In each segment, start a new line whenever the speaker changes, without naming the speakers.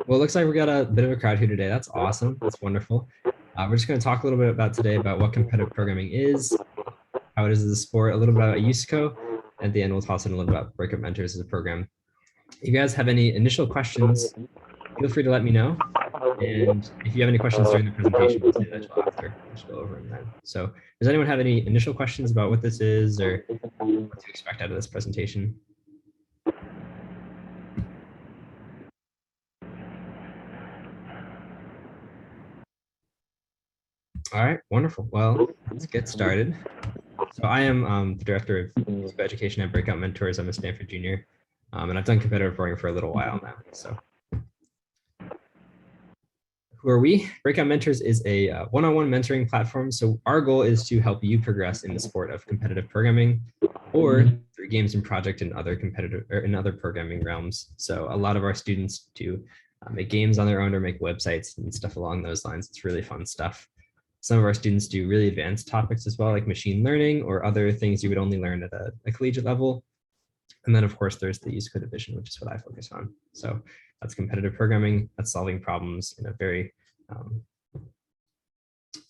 Well, it looks like we got a bit of a crowd here today. That's awesome. That's wonderful. We're just going to talk a little bit about today about what competitive programming is, how it is as a sport, a little bit about USACO. At the end, we'll toss in a little bit about Breakout Mentors as a program. If you guys have any initial questions, feel free to let me know. And if you have any questions during the presentation, we'll say that after. We'll just go over them then. So does anyone have any initial questions about what this is or what to expect out of this presentation? All right, wonderful. Well, let's get started. So I am the director of physical education at Breakout Mentors. I'm a Stanford junior, and I've done competitive programming for a little while now. So who are we? Breakout Mentors is a one-on-one mentoring platform. So our goal is to help you progress in the sport of competitive programming or through games and project in other competitive or in other programming realms. So a lot of our students do make games on their own or make websites and stuff along those lines. It's really fun stuff. Some of our students do really advanced topics as well, like machine learning or other things you would only learn at a collegiate level. And then, of course, there's the USACO division, which is what I focus on. So that's competitive programming. That's solving problems in a very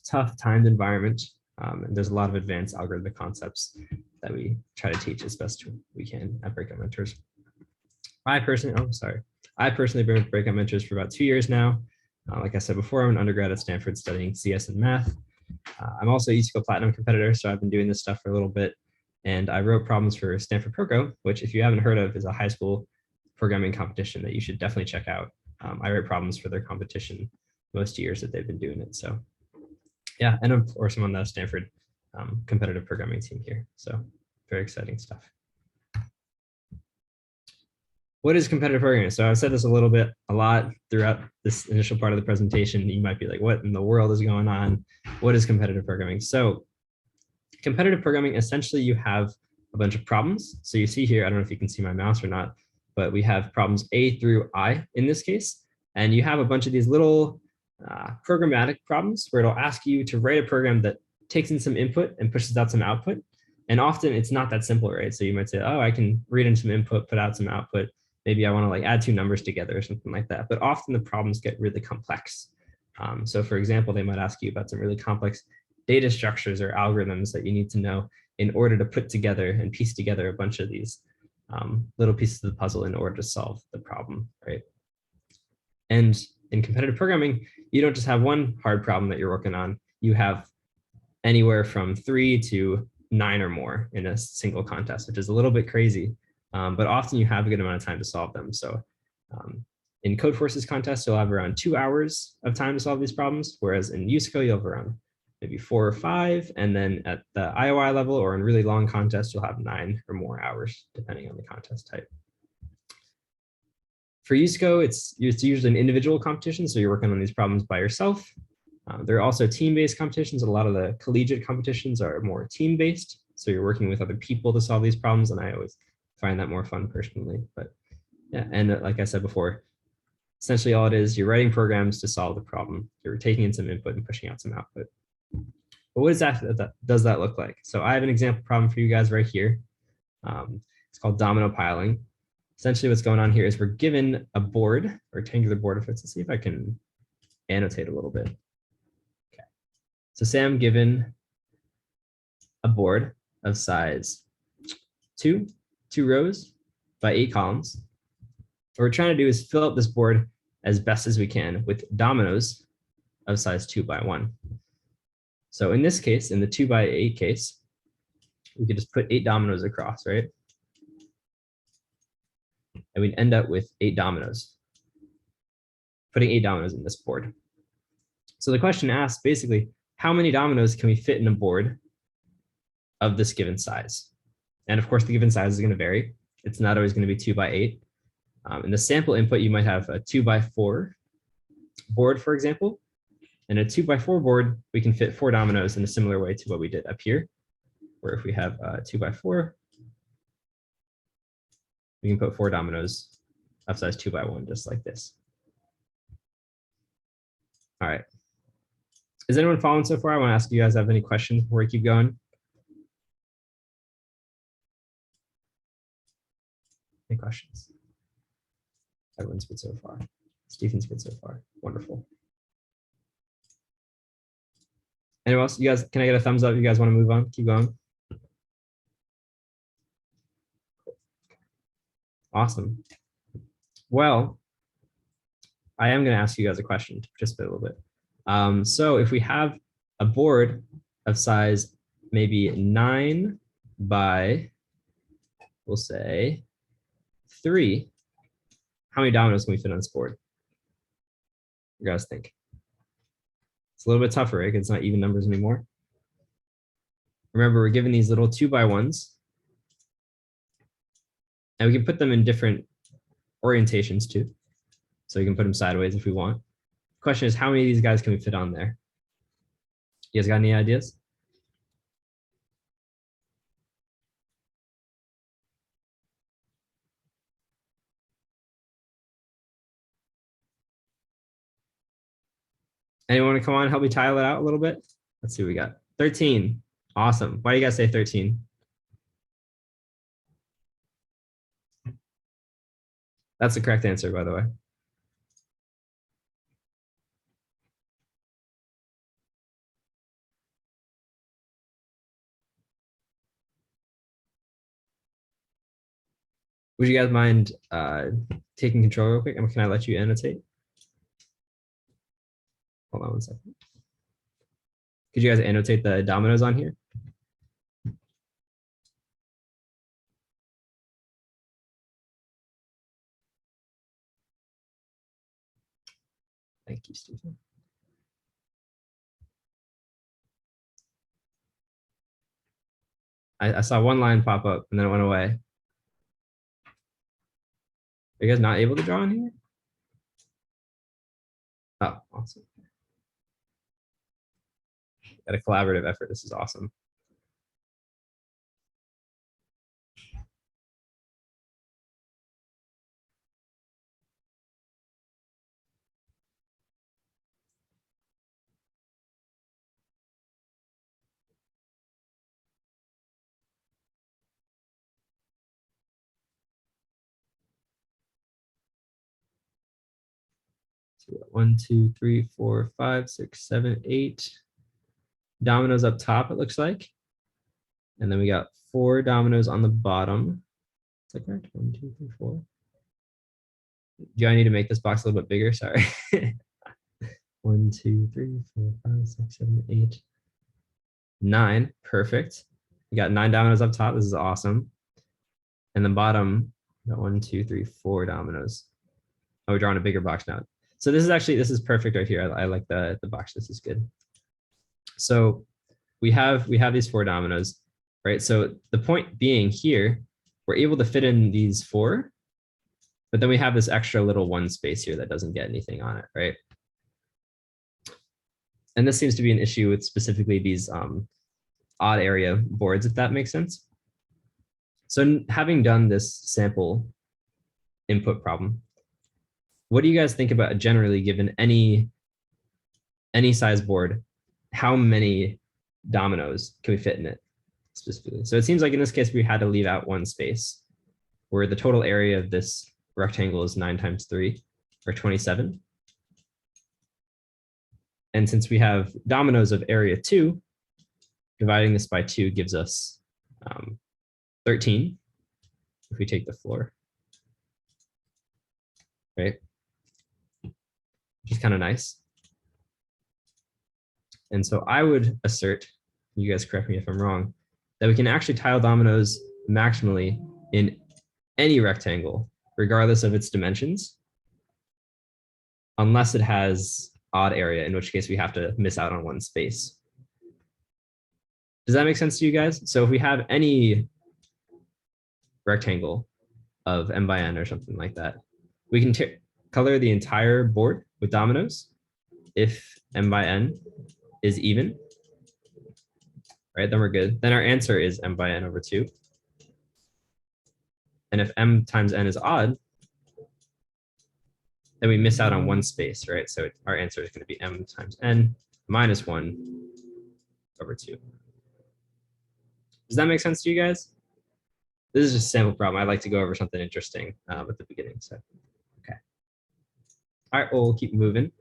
tough, timed environment. And there's a lot of advanced algorithmic concepts that we try to teach as best we can at Breakout Mentors. I personally have been with Breakout Mentors for about 2 years now. Like I said before, I'm an undergrad at Stanford studying CS and math. I'm also a USACO Platinum competitor, so I've been doing this stuff for a little bit. And I wrote problems for Stanford Proco, which if you haven't heard of is a high school programming competition that you should definitely check out. I write problems for their competition most years that they've been doing it. So yeah, and of course I'm on the Stanford competitive programming team here. So very exciting stuff. What is competitive programming? So I've said this a lot throughout this initial part of the presentation. You might be like, what in the world is going on? What is competitive programming? So competitive programming, essentially you have a bunch of problems. So you see here, I don't know if you can see my mouse or not, but we have problems A through I in this case. And you have a bunch of these little programmatic problems where it'll ask you to write a program that takes in some input and pushes out some output. And often it's not that simple, right? So you might say, oh, I can read in some input, put out some output. Maybe I want to like add two numbers together or something like that. But often the problems get really complex. So for example, they might ask you about some really complex data structures or algorithms that you need to know in order to put together and piece together a bunch of these little pieces of the puzzle in order to solve the problem, right? And in competitive programming, you don't just have one hard problem that you're working on. You have anywhere from 3 to 9 or more in a single contest, which is a little bit crazy. But often you have a good amount of time to solve them. So in Code Forces contests, you'll have around 2 hours of time to solve these problems, whereas in USACO, you'll have around maybe 4 or 5. And then at the IOI level or in really long contests, you'll have 9 or more hours, depending on the contest type. For USACO, it's usually an individual competition, so you're working on these problems by yourself. There are also team-based competitions. A lot of the collegiate competitions are more team-based, so you're working with other people to solve these problems, and I always find that more fun personally. But yeah, and like I said before, essentially all it is, you're writing programs to solve the problem. You're taking in some input and pushing out some output. But what does that look like? So I have an example problem for you guys right here. It's called domino piling. Essentially what's going on here is we're given a board, or rectangular board. Let's see if I can annotate a little bit. Okay. So say I'm given a board of size 2 rows by 8 columns. What we're trying to do is fill up this board as best as we can with dominoes of size 2 by 1. So in this case, in the 2 by 8 case, we could just put 8 dominoes across, right? And we'd end up with 8 dominoes, putting 8 dominoes in this board. So the question asks basically, how many dominoes can we fit in a board of this given size? And of course, the given size is going to vary. It's not always going to be 2 by 8. In the sample input, you might have a 2 by 4 board, for example. In a 2 by 4 board, we can fit 4 dominoes in a similar way to what we did up here, where if we have 2 by 4, we can put 4 dominoes of size 2 by 1, just like this. All right. Is anyone following so far? I want to ask you guys, have any questions before we keep going? Any questions? Everyone's good so far. Stephen's good so far. Wonderful. Anyone else? You guys, can I get a thumbs up? You guys want to move on? Keep going. Awesome. Well, I am going to ask you guys a question to participate a little bit. So if we have a board of size maybe 9 by, we'll say 3, how many dominoes can we fit on this board? You guys think? It's a little bit tougher, right? Because it's not even numbers anymore. Remember, we're given these little 2x1s, and we can put them in different orientations too. So we can put them sideways if we want. The question is, how many of these guys can we fit on there? You guys got any ideas? Anyone want to come on and help me tile it out a little bit? Let's see what we got. 13. Awesome. Why do you guys say 13? That's the correct answer, by the way. Would you guys mind taking control real quick? Can I let you annotate? Hold on one second. Could you guys annotate the dominoes on here? Thank you, Stephen. I saw one line pop up and then it went away. Are you guys not able to draw in here? Oh, awesome. Got a collaborative effort. This is awesome. So 1, 2, 3, 4, 5, 6, 7, 8 dominoes up top, it looks like. And then we got 4 dominoes on the bottom. Is that correct? 1, 2, 3, 4. Do I need to make this box a little bit bigger? Sorry. 1, 2, 3, 4, 5, 6, 7, 8, 9. Perfect. We got 9 dominoes up top. This is awesome. And the bottom, we got 1, 2, 3, 4 dominoes. Oh, we're drawing a bigger box now. So this is perfect right here. I like the box. This is good. So we have these 4 dominoes, right? So the point being here, we're able to fit in these 4, but then we have this extra little 1 space here that doesn't get anything on it, right? And this seems to be an issue with specifically these odd area boards, if that makes sense. So having done this sample input problem, what do you guys think about generally given any size board, how many dominoes can we fit in it specifically? So it seems like in this case, we had to leave out 1 space where the total area of this rectangle is 9 times 3 or 27. And since we have dominoes of area 2, dividing this by 2 gives us 13 if we take the floor, right? Which is kind of nice. And so I would assert, you guys correct me if I'm wrong, that we can actually tile dominoes maximally in any rectangle, regardless of its dimensions, unless it has odd area, in which case we have to miss out on 1 space. Does that make sense to you guys? So if we have any rectangle of m by n or something like that, we can color the entire board with dominoes if m by n is even, right? Then we're good. Then our answer is m by n over 2. And if m times n is odd, then we miss out on 1 space, right? So our answer is going to be m times n minus 1 over 2. Does that make sense to you guys? This is just a sample problem. I like to go over something interesting at the beginning. So, okay. All right, well, we'll keep moving.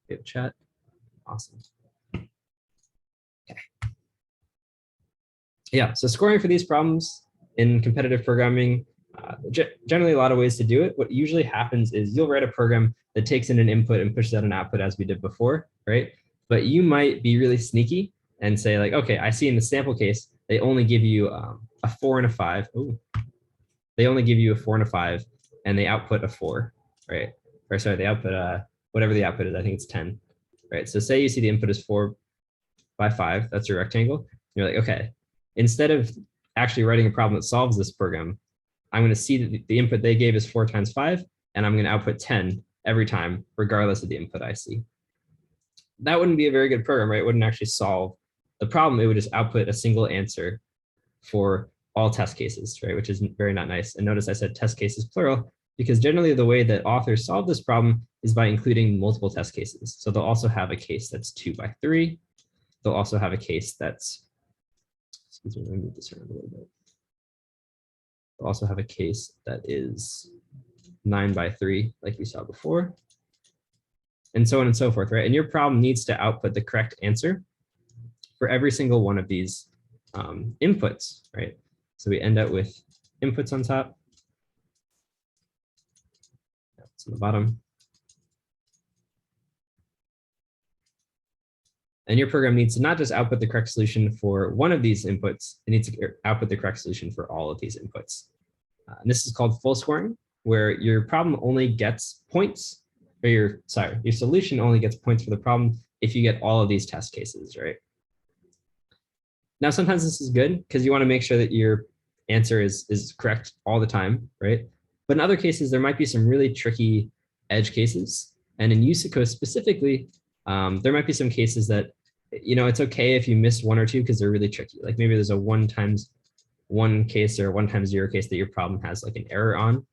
We have chat. Awesome. Okay. Yeah, so scoring for these problems in competitive programming, generally a lot of ways to do it. What usually happens is you'll write a program that takes in an input and pushes out an output as we did before, right? But you might be really sneaky and say like, okay, I see in the sample case, they only give you a 4 and a 5. Ooh. They only give you a 4 and a 5 and they output a 4, right? Or sorry, they output whatever the output is, I think it's 10, right? So say you see the input is 4 by 5, that's your rectangle. You're like, okay, instead of actually writing a problem that solves this program, I'm going to see that the input they gave is 4 times 5, and I'm going to output 10 every time, regardless of the input I see. That wouldn't be a very good program, right? It wouldn't actually solve the problem. It would just output a single answer for all test cases, right? Which is very not nice. And notice I said test cases plural, because generally the way that authors solve this problem is by including multiple test cases. So they'll also have a case that's 2 by 3. They'll also have a case that's, excuse me, let me move this around a little bit. They'll also have a case that is 9 by 3, like we saw before, and so on and so forth, right? And your problem needs to output the correct answer for every single one of these inputs, right? So we end up with inputs on top, that's on the bottom. And your program needs to not just output the correct solution for one of these inputs, it needs to output the correct solution for all of these inputs. And this is called full scoring, where your problem only gets points, or your solution only gets points for the problem if you get all of these test cases, right? Now, sometimes this is good because you want to make sure that your answer is correct all the time, right? But in other cases, there might be some really tricky edge cases. And in USACO specifically, there might be some cases that, you know, it's okay if you miss 1 or 2 because they're really tricky. Like maybe there's a 1 times 1 case or 1 times 0 case that your problem has like an error on.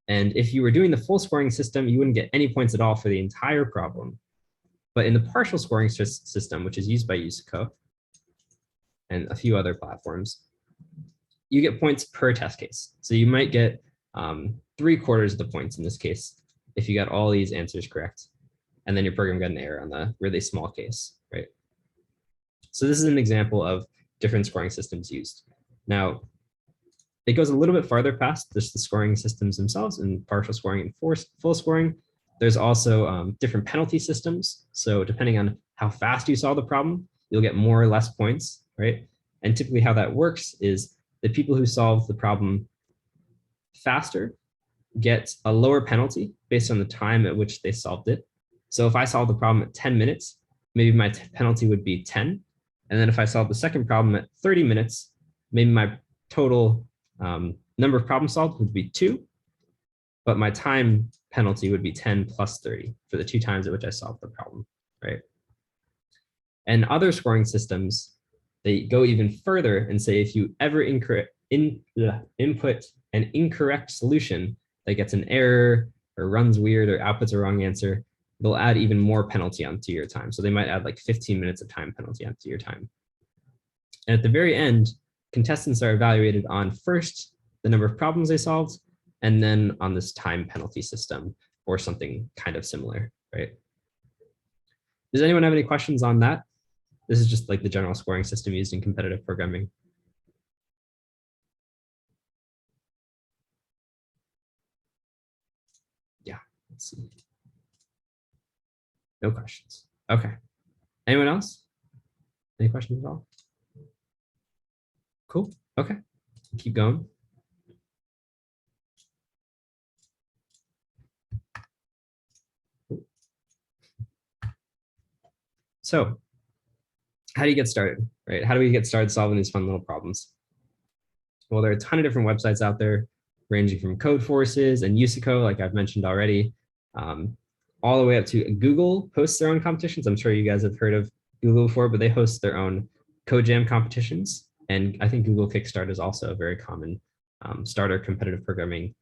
And if you were doing the full scoring system, you wouldn't get any points at all for the entire problem. But in the partial scoring system, which is used by USACO and a few other platforms, you get points per test case. So you might get 3/4 of the points in this case if you got all these answers correct, and then your program got an error on the really small case, right? So this is an example of different scoring systems used. Now, it goes a little bit farther past just the scoring systems themselves and partial scoring and full scoring. There's also different penalty systems. So depending on how fast you solve the problem, you'll get more or less points, right? And typically how that works is the people who solve the problem faster get a lower penalty based on the time at which they solved it. So if I solve the problem at 10 minutes, maybe my penalty would be 10. And then if I solve the second problem at 30 minutes, maybe my total number of problems solved would be 2, but my time penalty would be 10 plus 30 for the 2 times at which I solved the problem, right? And other scoring systems, they go even further and say if you ever input an incorrect solution that gets an error or runs weird or outputs a wrong answer, they'll add even more penalty onto your time. So they might add like 15 minutes of time penalty onto your time. And at the very end, contestants are evaluated on first the number of problems they solved, and then on this time penalty system or something kind of similar, right? Does anyone have any questions on that? This is just like the general scoring system used in competitive programming. Yeah, let's see. No questions. Okay. Anyone else? Any questions at all? Cool. Okay. Keep going. So how do you get started, right? How do we get started solving these fun little problems? Well, there are a ton of different websites out there, ranging from Code Forces and USACO, like I've mentioned already, all the way up to Google hosts their own competitions. I'm sure you guys have heard of Google before, but they host their own Code Jam competitions. And I think Google Kickstart is also a very common starter competitive programming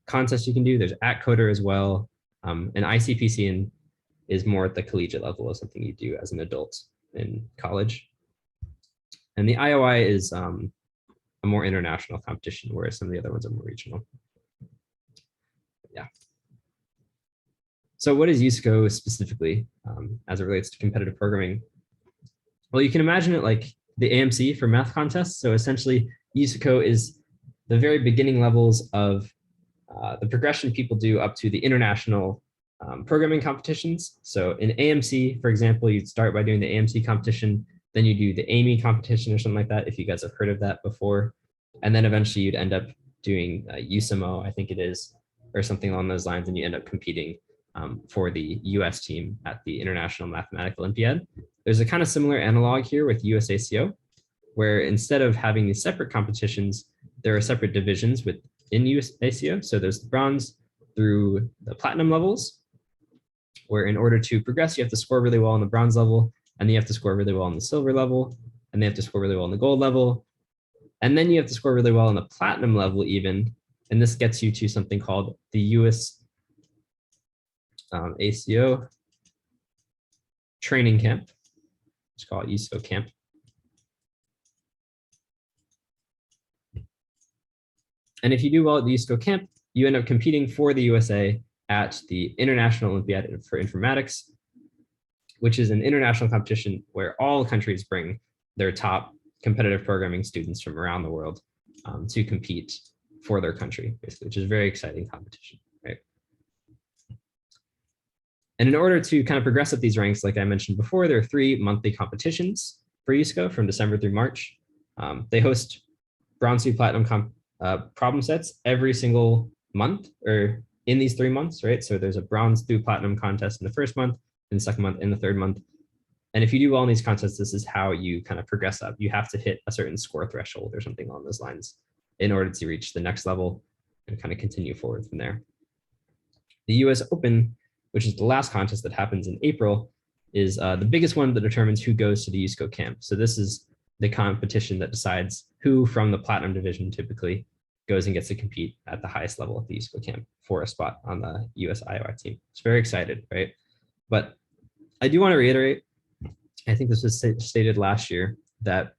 contest you can do. There's @Coder as well. And ICPC is more at the collegiate level of something you do as an adult in college. And the IOI is a more international competition, whereas some of the other ones are more regional. Yeah. So what is USACO specifically as it relates to competitive programming? Well, you can imagine it like the AMC for math contests. So essentially, USACO is the very beginning levels of the progression people do up to the international programming competitions. So in AMC, for example, you'd start by doing the AMC competition, then you do the AMY competition or something like that, if you guys have heard of that before. And then eventually you'd end up doing USAMO, I think it is, or something along those lines, and you end up competing for the US team at the International Mathematical Olympiad. There's a kind of similar analog here with USACO, where instead of having these separate competitions, there are separate divisions within USACO. So there's the bronze through the platinum levels, where in order to progress, you have to score really well on the bronze level, and then you have to score really well on the silver level, and they have to score really well on the gold level. And then you have to score really well on the platinum level even. And this gets you to something called the US ACO training camp. Let's call it USACO camp. And if you do well at the USACO camp, you end up competing for the USA at the International Olympiad for Informatics, which is an international competition where all countries bring their top competitive programming students from around the world to compete for their country, basically, which is a very exciting competition, right? And in order to kind of progress up these ranks, like I mentioned before, there are 3 monthly competitions for USACO from December through March. They host bronze through platinum problem sets every single month, or in these 3 months, right? So there's a bronze through platinum contest in the first month, in the second month, in the third month. And if you do well in these contests, this is how you kind of progress up. You have to hit a certain score threshold or something along those lines in order to reach the next level and kind of continue forward from there. The US Open, which is the last contest that happens in April, is the biggest one that determines who goes to the USACO camp. So this is the competition that decides who from the platinum division typically goes and gets to compete at the highest level at the USACO camp for a spot on the US IOI team. It's very excited, right? But I do want to reiterate, I think this was stated last year, that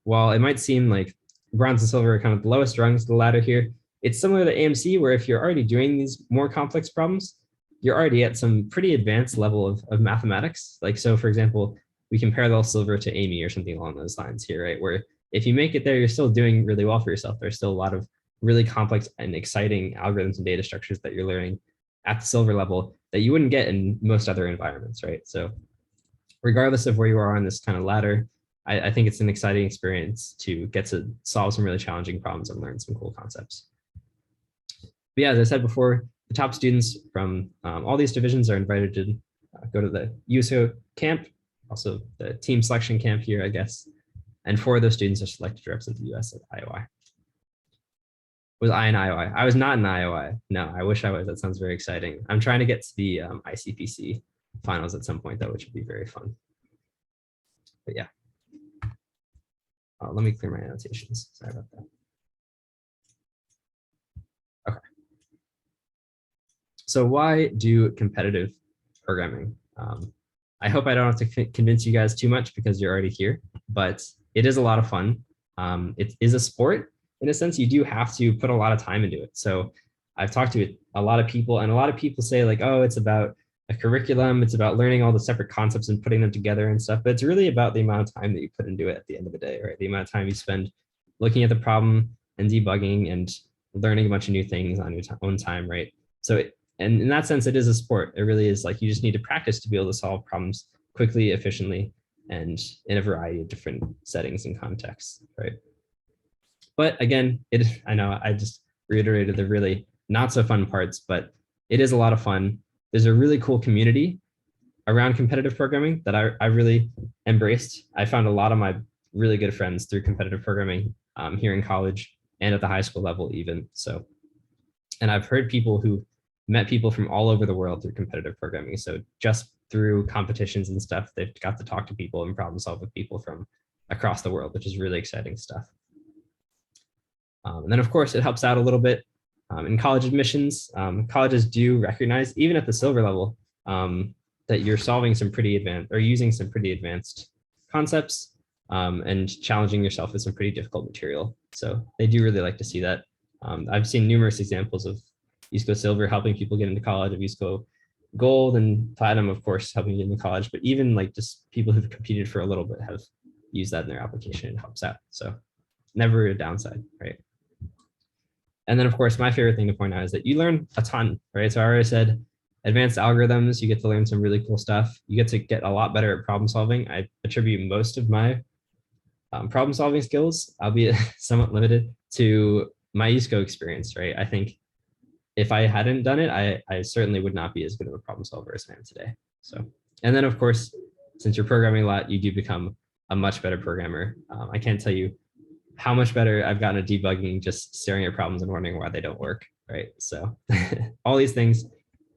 while it might seem like bronze and silver are kind of the lowest rungs of the ladder here, it's similar to AMC, where if you're already doing these more complex problems, you're already at some pretty advanced level of mathematics. Like, so for example, we can parallel silver to AMY or something along those lines here, right? Where if you make it there, you're still doing really well for yourself. There's still a lot of really complex and exciting algorithms and data structures that you're learning at the silver level that you wouldn't get in most other environments, right? So regardless of where you are on this kind of ladder, I think it's an exciting experience to get to solve some really challenging problems and learn some cool concepts. But yeah, as I said before, the top students from all these divisions are invited to go to the USACO camp, also the team selection camp here, I guess. And 4 of those students are selected to represent the US at IOI. Was I in IOI? I was not in IOI. No, I wish I was. That sounds very exciting. I'm trying to get to the ICPC finals at some point, though, which would be very fun. But yeah. Let me clear my annotations. Sorry about that. Okay. So why do competitive programming? I hope I don't have to convince you guys too much because you're already here, but it is a lot of fun. It is a sport. In a sense, you do have to put a lot of time into it. So I've talked to a lot of people, and a lot of people say like, oh, it's about a curriculum. It's about learning all the separate concepts and putting them together and stuff. But it's really about the amount of time that you put into it at the end of the day, right? The amount of time you spend looking at the problem and debugging and learning a bunch of new things on your own time, right? So, and in that sense, it is a sport. It really is like you just need to practice to be able to solve problems quickly, efficiently, and in a variety of different settings and contexts, right? But again, I know I just reiterated the really not so fun parts, but it is a lot of fun. There's a really cool community around competitive programming that I really embraced. I found a lot of my really good friends through competitive programming here in college and at the high school level even. So, and I've heard people who met people from all over the world through competitive programming. So just through competitions and stuff, they've got to talk to people and problem solve with people from across the world, which is really exciting stuff. And then of course it helps out a little bit in college admissions. Colleges do recognize, even at the silver level, that you're solving some pretty advanced or using some pretty advanced concepts and challenging yourself with some pretty difficult material. So they do really like to see that. I've seen numerous examples of USACO Silver helping people get into college, of USACO gold and platinum, of course, helping you get into college, but even like just people who've competed for a little bit have used that in their application. It helps out. So never a downside, right? And then of course, my favorite thing to point out is that you learn a ton, right? So I already said advanced algorithms, you get to learn some really cool stuff. You get to get a lot better at problem solving. I attribute most of my problem solving skills, albeit somewhat limited, to my USACO experience, right? I think if I hadn't done it, I certainly would not be as good of a problem solver as I am today. So, and then of course, since you're programming a lot, you do become a much better programmer. I can't tell you how much better I've gotten at debugging, just staring at problems and wondering why they don't work, right? So all these things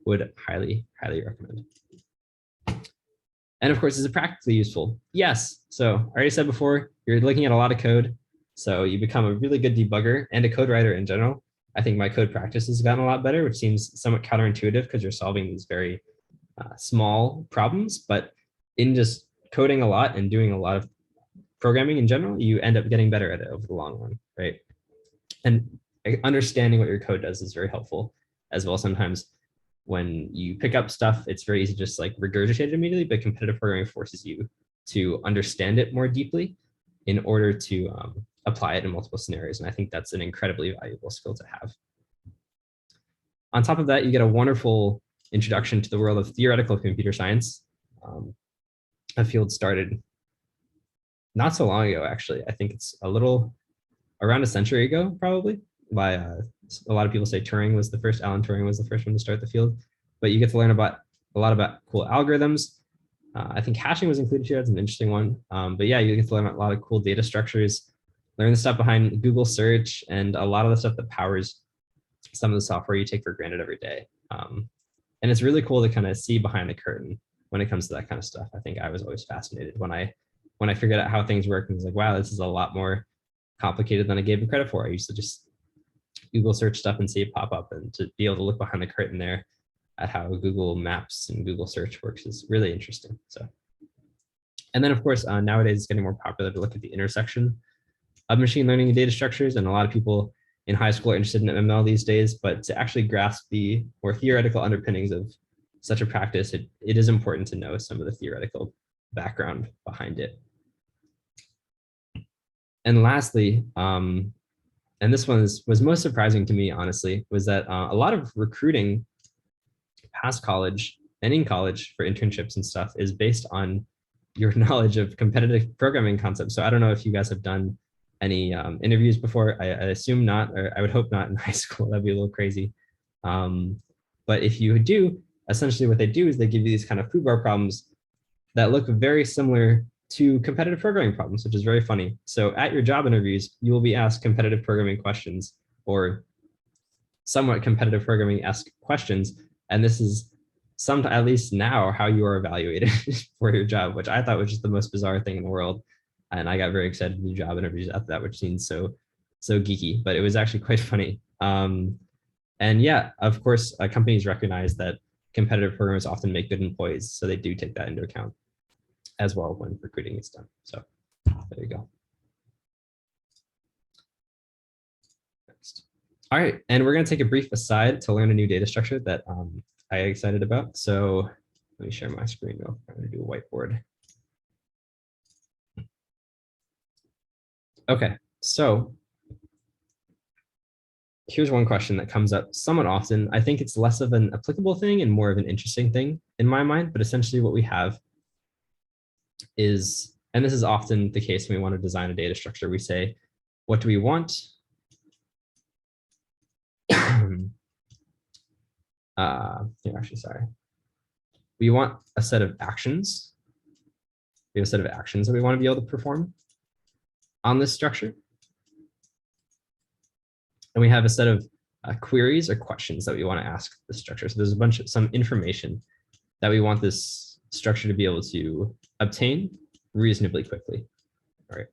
would highly, highly recommend. And of course, is it practically useful? Yes. So I already said before, you're looking at a lot of code. So you become a really good debugger and a code writer in general. I think my code practice has gotten a lot better, which seems somewhat counterintuitive because you're solving these very small problems. But in just coding a lot and doing a lot of programming in general, you end up getting better at it over the long run, right? And understanding what your code does is very helpful as well. Sometimes when you pick up stuff, it's very easy to just like regurgitate it immediately, but competitive programming forces you to understand it more deeply in order to apply it in multiple scenarios. And I think that's an incredibly valuable skill to have. On top of that, you get a wonderful introduction to the world of theoretical computer science. A field started not so long ago, actually. I think it's a little around a century ago, probably, by a lot of people say Turing was the first, Alan Turing was the first one to start the field. But you get to learn about a lot about cool algorithms. I think hashing was included here. That's an interesting one. But yeah, you get to learn a lot of cool data structures, learn the stuff behind Google search, and a lot of the stuff that powers some of the software you take for granted every day. And it's really cool to kind of see behind the curtain when it comes to that kind of stuff. I think I was always fascinated when I figured out how things work and was like, wow, this is a lot more complicated than I gave it credit for. I used to just Google search stuff and see it pop up, and to be able to look behind the curtain there at how Google Maps and Google search works is really interesting. So, and then of course, nowadays it's getting more popular to look at the intersection of machine learning and data structures. And a lot of people in high school are interested in ML these days, but to actually grasp the more theoretical underpinnings of such a practice, it is important to know some of the theoretical background behind it. And lastly, and this one was most surprising to me, honestly, was that a lot of recruiting past college and in college for internships and stuff is based on your knowledge of competitive programming concepts. So I don't know if you guys have done any interviews before. I assume not, or I would hope not in high school. That'd be a little crazy. But if you do, essentially what they do is they give you these kind of foobar problems that look very similar to competitive programming problems, which is very funny. So at your job interviews, you will be asked competitive programming questions or somewhat competitive programming-esque questions. And this is at least now, how you are evaluated for your job, which I thought was just the most bizarre thing in the world. And I got very excited to do job interviews after that, which seems so geeky, but it was actually quite funny. And yeah, of course, companies recognize that competitive programmers often make good employees, so they do take that into account as well when recruiting is done. So there you go. Next. All right, and we're going to take a brief aside to learn a new data structure that I'm excited about. So let me share my screen real quick. I'm going to do a whiteboard. Okay, so here's one question that comes up somewhat often. I think it's less of an applicable thing and more of an interesting thing in my mind, but essentially what we have is, and this is often the case when we want to design a data structure, we say, what do we want? Sorry. We want a set of actions. We have a set of actions that we want to be able to perform on this structure. And we have a set of queries or questions that we want to ask the structure. So there's some information that we want this structure to be able to obtain reasonably quickly. All right.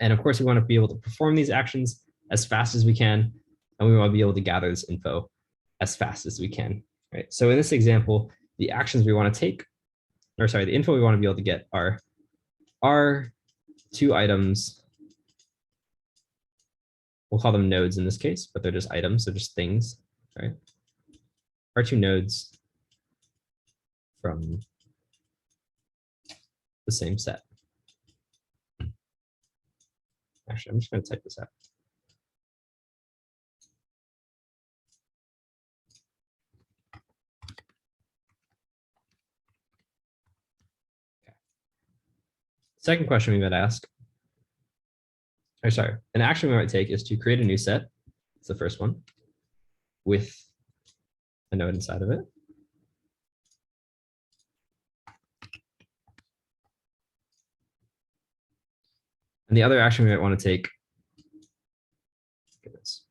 And of course, we want to be able to perform these actions as fast as we can, and we want to be able to gather this info as fast as we can. Right. So in this example, the actions we want to take, or sorry, the info we want to be able to get are two items. We'll call them nodes in this case, but they're just items, so just things, right? Are two nodes from the same set. Actually, I'm just going to type this out. Okay. Second question we might ask, or sorry, an action we might take is to create a new set. It's the first one with a node inside of it. And the other action we might want to take, goodness,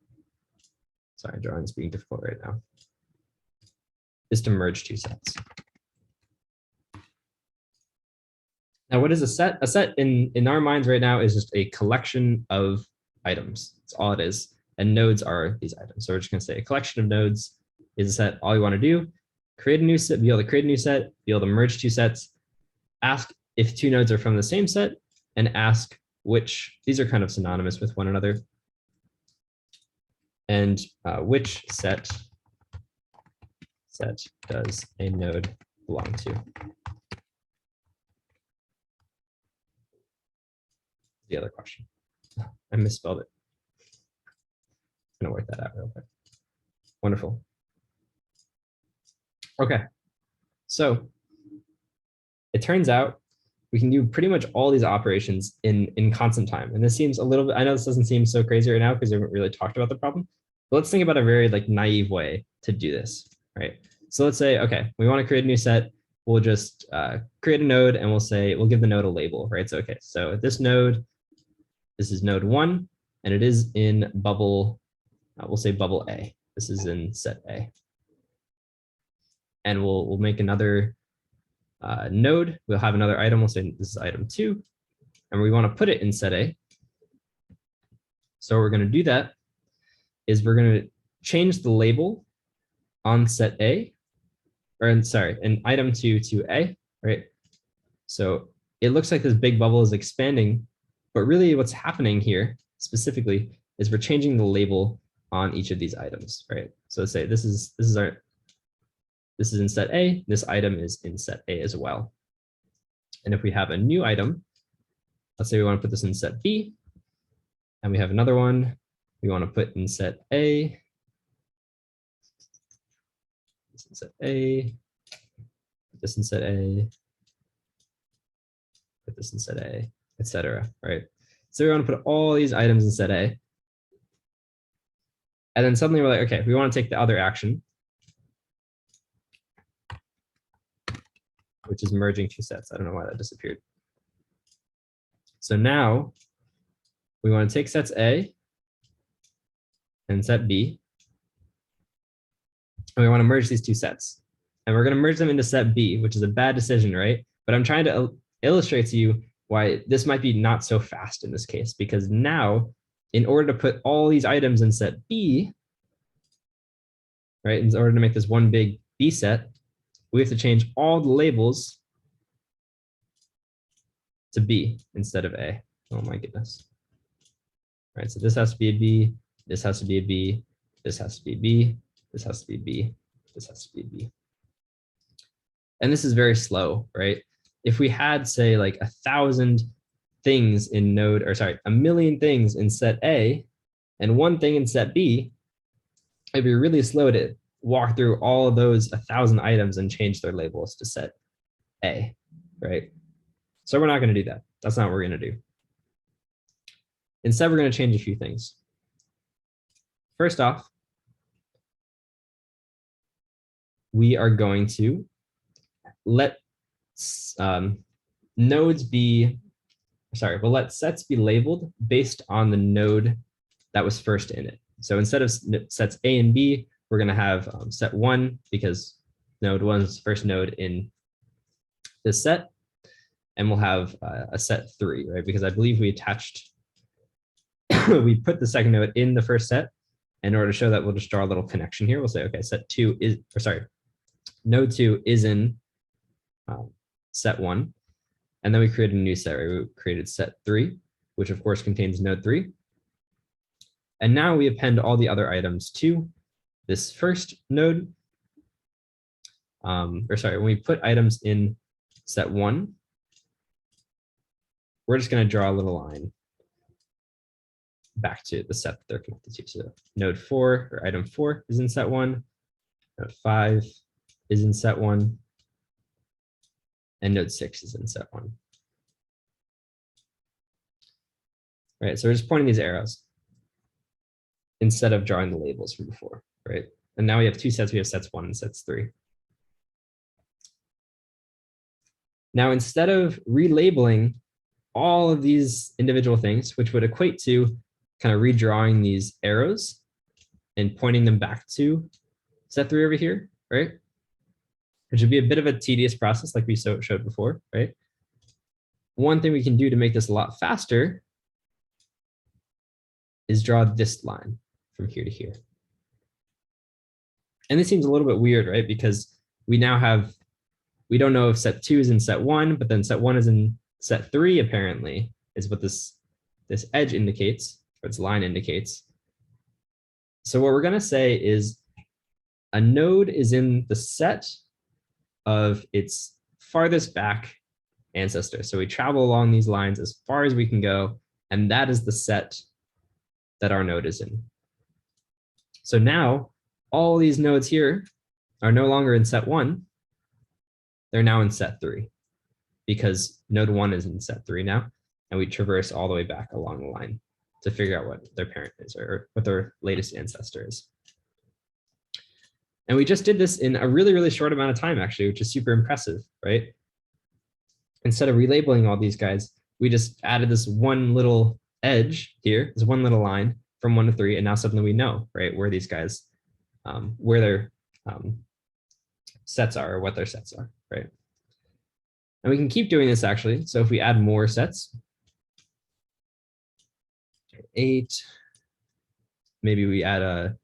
sorry, drawing is being difficult right now, is to merge two sets. Now, what is a set? A set in our minds right now is just a collection of items. That's all it is. And nodes are these items. So we're just going to say a collection of nodes is a set. All you want to do, create a new set, be able to create a new set, be able to merge two sets, ask if two nodes are from the same set, and ask which, these are kind of synonymous with one another, and which set does a node belong to? The other question. I misspelled it. I'm gonna work that out real quick. Wonderful. Okay, so it turns out we can do pretty much all these operations in constant time. And this seems a little bit, I know this doesn't seem so crazy right now because we haven't really talked about the problem, but let's think about a very like naive way to do this, right? So let's say, okay, we want to create a new set. We'll just create a node and we'll say, we'll give the node a label, right? So, okay, so this node, this is node 1, and it is in bubble, we'll say bubble A. This is in set A. And we'll make another node. We'll have another item. We'll say this is item 2, and we want to put it in set A. So we're going to do that is we're going to change the label on set A, or in item 2 to A, right? So it looks like this big bubble is expanding, but really what's happening here specifically is we're changing the label on each of these items, right? So let's say this is in set A, this item is in set A as well. And if we have a new item, let's say we want to put this in set B, and we have another one we want to put in set A, this in set A, put this in set A, put this in set A, etc. Right? So we want to put all these items in set A. And then suddenly we're like, okay, we want to take the other action, which is merging two sets. I don't know why that disappeared. So now we want to take sets A and set B, and we want to merge these two sets. And we're going to merge them into set B, which is a bad decision, right? But I'm trying to illustrate to you why this might be not so fast in this case, because now in order to put all these items in set B, right, in order to make this one big B set, we have to change all the labels to B instead of A. Oh my goodness. All right, so this has to be a B, this has to be a B, this has to be a B, this has to be a B, this has to be a B. And this is very slow, right? If we had, say, like 1,000 things in node, or sorry, 1,000,000 things in set A and one thing in set B, it'd be really slow to walk through all of those 1,000 items and change their labels to set A, right? So we're not going to do that. That's not what we're going to do. Instead, we're going to change a few things. First off, we are going to let nodes be, sorry, we'll let sets be labeled based on the node that was first in it. So instead of sets A and B, we're going to have set 1 because node 1 is the first node in this set. And we'll have a set 3, right? Because I believe we attached, we put the second node in the first set. In order to show that, we'll just draw a little connection here. We'll say, okay, set 2 is, or sorry, node 2 is in set 1. And then we created a new set, right? We created set 3, which of course contains node 3. And now we append all the other items to this first node. or sorry, when we put items in set 1, we're just going to draw a little line back to the set that they're connected to. So node 4 or item 4 is in set 1, node 5 is in set 1, and node 6 is in set 1. Right, so we're just pointing these arrows instead of drawing the labels from before, right? And now we have 2 sets. We have sets 1 and sets 3. Now, instead of relabeling all of these individual things, which would equate to kind of redrawing these arrows and pointing them back to set 3 over here, right? Which would be a bit of a tedious process like we showed before, right? One thing we can do to make this a lot faster is draw this line from here to here. And this seems a little bit weird, right? Because we now have, we don't know if set 2 is in set 1, but then set 1 is in set 3, apparently, is what this edge indicates, or its line indicates. So what we're going to say is a node is in the set of its farthest back ancestor. So we travel along these lines as far as we can go, and that is the set that our node is in. So now all these nodes here are no longer in set 1. They're now in set 3 because node 1 is in set 3 now, and we traverse all the way back along the line to figure out what their parent is or what their latest ancestor is. And we just did this in a really, really short amount of time, actually, which is super impressive, right? Instead of relabeling all these guys, we just added this one little edge here, this one little line from 1 to 3, and now suddenly we know, right, where these guys, where their sets are or what their sets are, right? And we can keep doing this, actually. So if we add more sets, 8, maybe we add a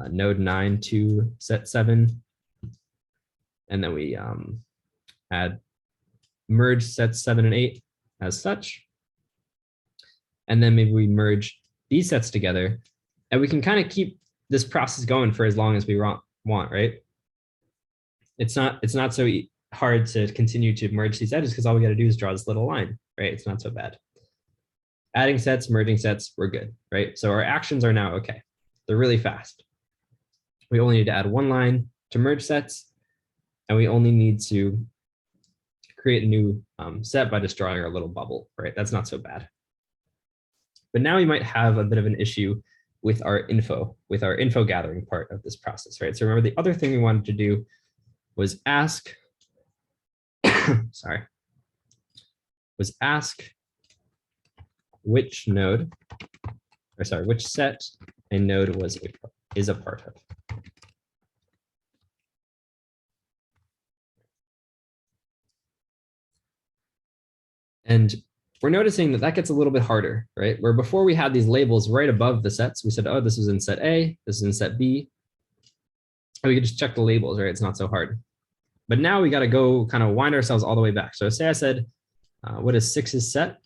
node 9 to set 7, and then we add merge sets 7 and 8 as such. And then maybe we merge these sets together, and we can kind of keep this process going for as long as we want, right? It's not so hard to continue to merge these edges because all we got to do is draw this little line, right? It's not so bad. Adding sets, merging sets, we're good, right? So our actions are now okay. They're really fast. We only need to add one line to merge sets, and we only need to create a new set by just drawing our little bubble, right? That's not so bad. But now we might have a bit of an issue with our info gathering part of this process, right? So remember, the other thing we wanted to do was ask, which node, or sorry, which set a node is a part of. And we're noticing that gets a little bit harder, right? Where before we had these labels right above the sets, we said, oh, this is in set A, this is in set B. And we could just check the labels, right? It's not so hard. But now we got to go kind of wind ourselves all the way back. So say I said, what is 6's set?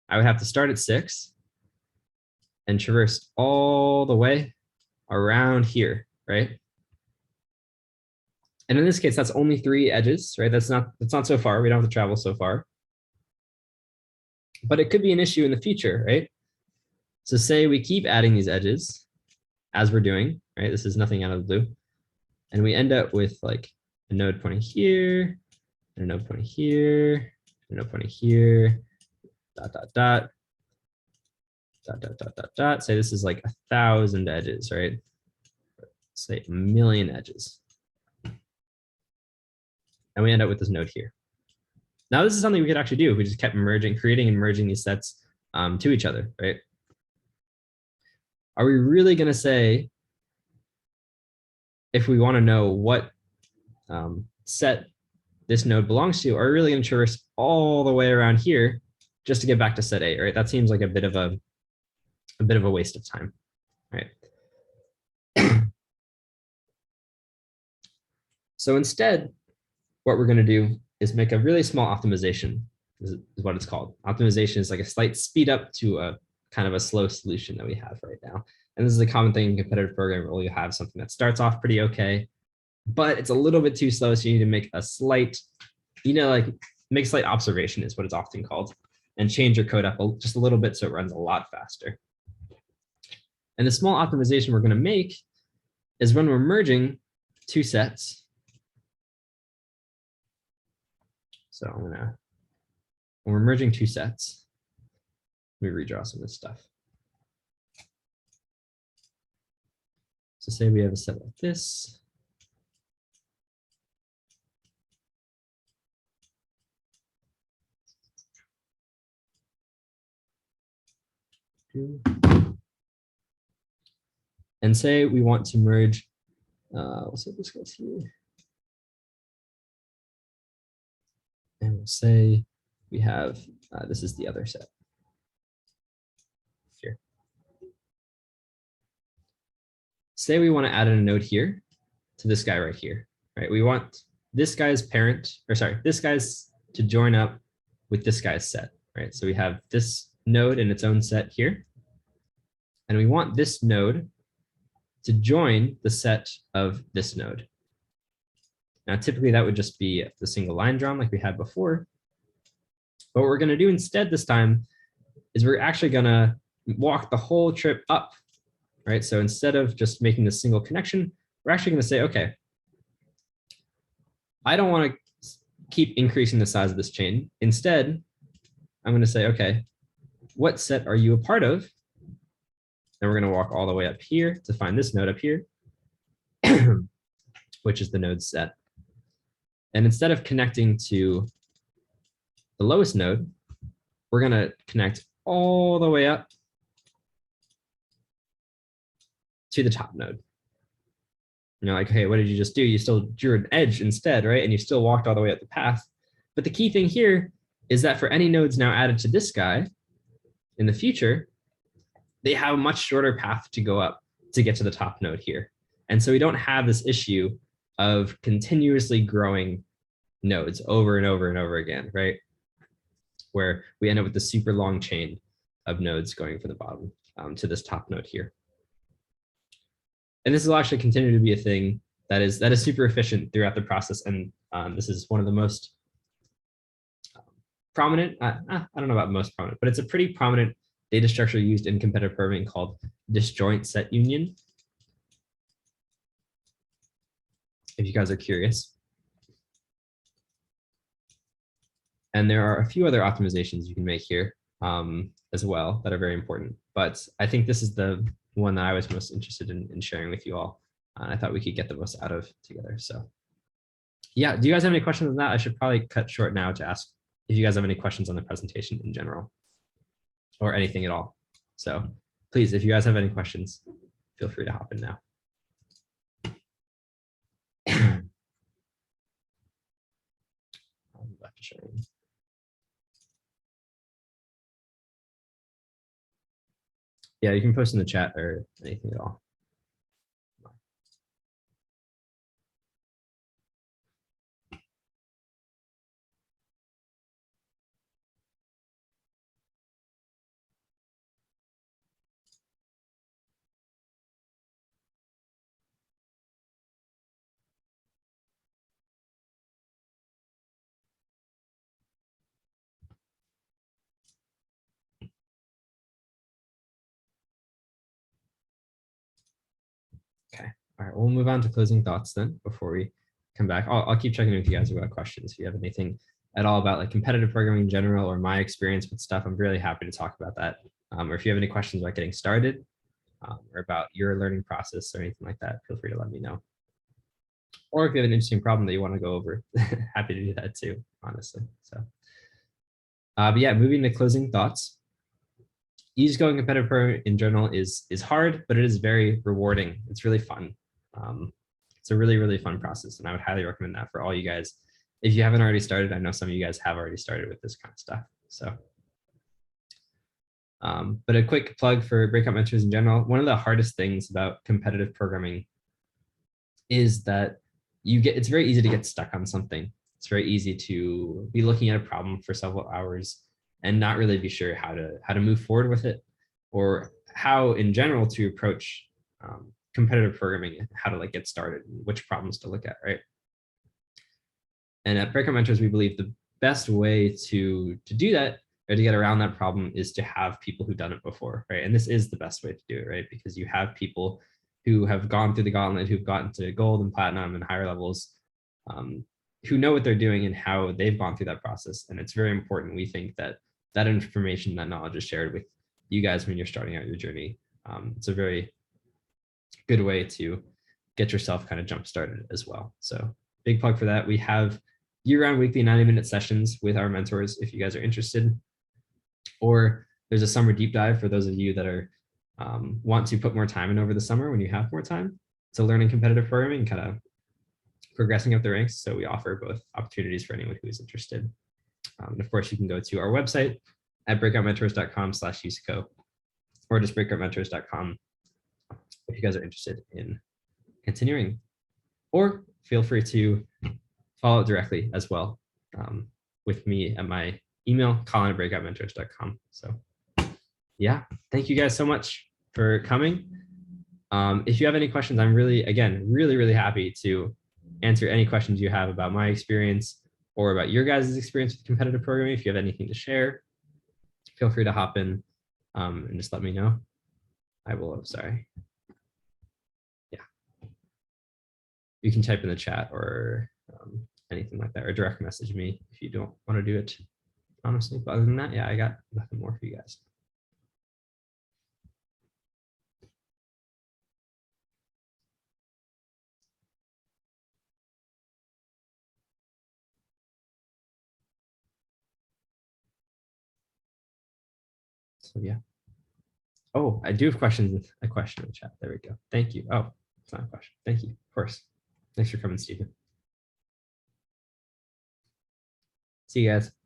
I would have to start at 6 and traverse all the way around here, right? And in this case, that's only 3 edges, right? That's not so far. We don't have to travel so far. But it could be an issue in the future, right? So say we keep adding these edges as we're doing, right? This is nothing out of the blue. And we end up with like a node pointing here, and a node pointing here, and a node pointing here, dot, dot, dot, dot, dot, dot, dot, dot. Say this is like 1,000 edges, right? Say 1,000,000 edges. And we end up with this node here. Now, this is something we could actually do if we just kept creating and merging these sets to each other, right? Are we really going to say, if we want to know what set this node belongs to, are we really going to traverse all the way around here just to get back to set A, right? That seems like a bit of a waste of time, right? So instead, what we're going to do is make a really small optimization, is what it's called. Optimization is like a slight speed up to a kind of a slow solution that we have right now. And this is a common thing in competitive programming where you have something that starts off pretty okay, but it's a little bit too slow. So you need to make a slight, like make a slight observation is what it's often called, and change your code up just a little bit so it runs a lot faster. And the small optimization we're going to make is when we're merging two sets. So when we're merging two sets, let me redraw some of this stuff. So say we have a set like this. And say we want to merge, we'll say this goes here. And we'll say we have, this is the other set here. Say we want to add in a node here to this guy right here, right? We want this guy's parent, or sorry, this guy's to join up with this guy's set, right? So we have this node in its own set here. And we want this node to join the set of this node. Now, typically that would just be the single line drawn like we had before. But what we're going to do instead this time is we're actually going to walk the whole trip up, right? So instead of just making this single connection, we're actually going to say, okay, I don't want to keep increasing the size of this chain. Instead, I'm going to say, okay, what set are you a part of? And we're going to walk all the way up here to find this node up here, which is the node set. And instead of connecting to the lowest node, we're going to connect all the way up to the top node. Like, hey, what did you just do? You still drew an edge instead, right? And you still walked all the way up the path. But the key thing here is that for any nodes now added to this guy in the future, they have a much shorter path to go up to get to the top node here. And so we don't have this issue of continuously growing nodes over and over and over again, right? Where we end up with the super long chain of nodes going from the bottom to this top node here. And this will actually continue to be a thing that is super efficient throughout the process. And this is one of the most prominent, I don't know about most prominent, but it's a pretty prominent data structure used in competitive programming called disjoint set union. If you guys are curious. And there are a few other optimizations you can make here as well that are very important. But I think this is the one that I was most interested in sharing with you all. I thought we could get the most out of together. So yeah, do you guys have any questions on that? I should probably cut short now to ask if you guys have any questions on the presentation in general or anything at all. So please, if you guys have any questions, feel free to hop in now. I'm back to sharing. Yeah, you can post in the chat or anything at all. Okay, all right, we'll move on to closing thoughts then before we come back. I'll keep checking with you guys about questions. If you have anything at all about like competitive programming in general or my experience with stuff, I'm really happy to talk about that. Or if you have any questions about getting started or about your learning process or anything like that, feel free to let me know. Or if you have an interesting problem that you want to go over, happy to do that too, honestly. So, but yeah, moving to closing thoughts. Easygoing competitive programming in general is hard, but it is very rewarding. It's really fun. It's a really, really fun process, and I would highly recommend that for all you guys. If you haven't already started, I know some of you guys have already started with this kind of stuff. So, but a quick plug for Breakout Mentors in general. One of the hardest things about competitive programming is that it's very easy to get stuck on something. It's very easy to be looking at a problem for several hours and not really be sure how to move forward with it, or how in general to approach competitive programming and how to like get started and which problems to look at, right? And at Breakout Mentors, we believe the best way to do that or to get around that problem is to have people who've done it before, right? And this is the best way to do it, right? Because you have people who have gone through the gauntlet, who've gotten to gold and platinum and higher levels, who know what they're doing and how they've gone through that process. And it's very important, we think, that that information, that knowledge is shared with you guys when you're starting out your journey. It's a very good way to get yourself kind of jump started as well. So big plug for that. We have year-round weekly 90-minute sessions with our mentors if you guys are interested. Or there's a summer deep dive for those of you that are want to put more time in over the summer when you have more time to learning competitive programming and kind of progressing up the ranks. So we offer both opportunities for anyone who is interested. And of course, you can go to our website at breakoutmentors.com/USACO or just breakoutmentors.com if you guys are interested in continuing. Or feel free to follow directly as well with me at my email, colin@breakoutmentors.com. So yeah, thank you guys so much for coming. If you have any questions, I'm really happy to answer any questions you have about my experience or about your guys' experience with competitive programming. If you have anything to share, feel free to hop in and just let me know. I will, sorry. Yeah. You can type in the chat or anything like that, or direct message me if you don't want to do it, honestly. But other than that, yeah, I got nothing more for you guys. So yeah. Oh, I do have questions. A question in the chat. There we go. Thank you. Oh, it's not a question. Thank you. Of course. Thanks for coming, Stephen. See you guys.